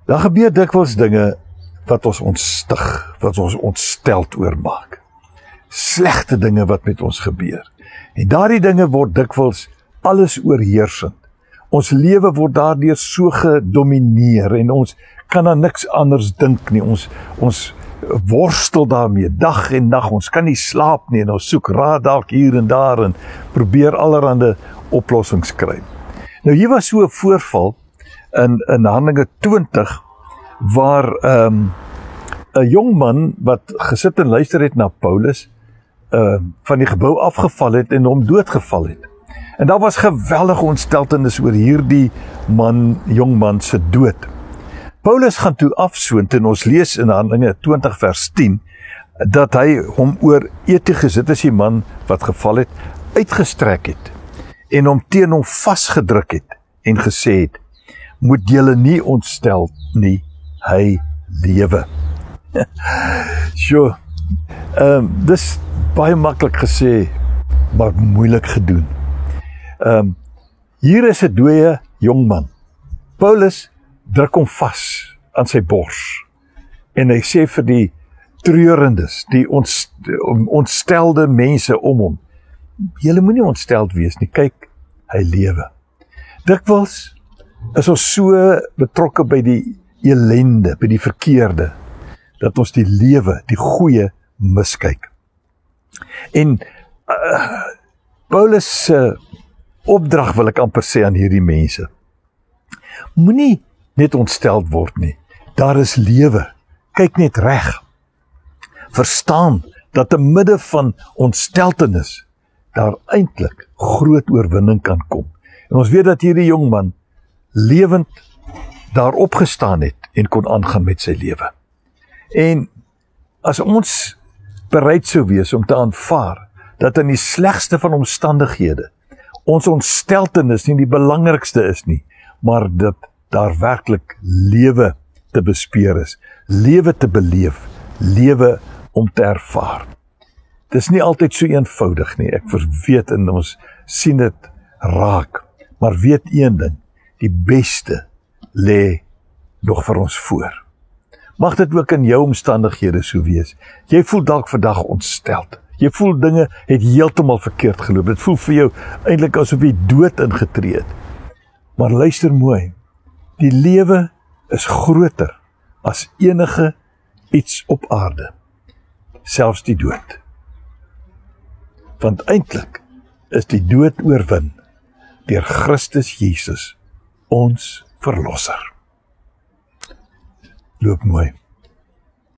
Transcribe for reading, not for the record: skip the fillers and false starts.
Daar gebeur dikwels dinge wat ons ontstig, wat ons ontsteld oormaak. Slegte dinge wat met ons gebeur. En daardie dinge word dikwels alles oorheersend. Ons lewe word daardeur so gedomineer en ons kan aan niks anders dink nie. Ons worstel daarmee dag en nag. Ons kan nie slaap nie en ons soek raad dalk hier en daar en probeer allerhande oplossings kry. Nou hier was so 'n voorval in Handelinge 20 waar 'n jong man wat gesit en luister het na Paulus van die gebou afgeval het en hom doodgeval het. En daar was geweldige ontsteltenis oor hierdie jong man se dood. Paulus gaan toe afsoontoe en ons lees in Handelinge 20 vers 10 dat hy hom oor Etiges, dit is die man wat geval het, uitgestrek het en hom teen hom vasgedruk het en gesê het, moet julle nie ontstel nie, hy lewe. Sjoe, dis baie maklik gesê, maar moeilik gedoen. Hier is 'n dooie jong man. Paulus druk hom vas aan sy bors en hy sê vir die treurendes, die ontstelde mense om hom, julle moenie ontsteld wees nie, kyk, hy lewe. Dikwels is ons so betrokke by die elende, by die verkeerde, dat ons die lewe, die goeie miskyk. En Paulus se opdrag wil ek amper sê aan hierdie mense. Moenie net ontsteld word nie. Daar is lewe. Kyk net reg. Verstaan dat te midde van ontsteltenis daar eintlik groot oorwinning kan kom. En ons weet dat hierdie jong man lewend daar opgestaan het en kon aangaan met sy lewe. En as ons bereid sou wees om te aanvaar dat in die slegste van omstandighede ons ontsteltenis nie die belangrikste is nie, maar dat daar werklik lewe te bespeer is, lewe te beleef, lewe om te ervaar. Dit is nie altyd so eenvoudig nie, ek weet en ons sien dit raak, maar weet een ding, die beste lê nog vir ons voor. Mag dit ook in jou omstandighede so wees. Jy voel dalk vandag ontsteld. Jy voel dinge het heeltemal verkeerd geloop. Dit voel vir jou eintlik asof jy dood ingetree het. Maar luister mooi. Die lewe is groter as enige iets op aarde. Selfs die dood. Want eintlik is die dood oorwin deur Christus Jesus, ons verlosser. Loop mooi.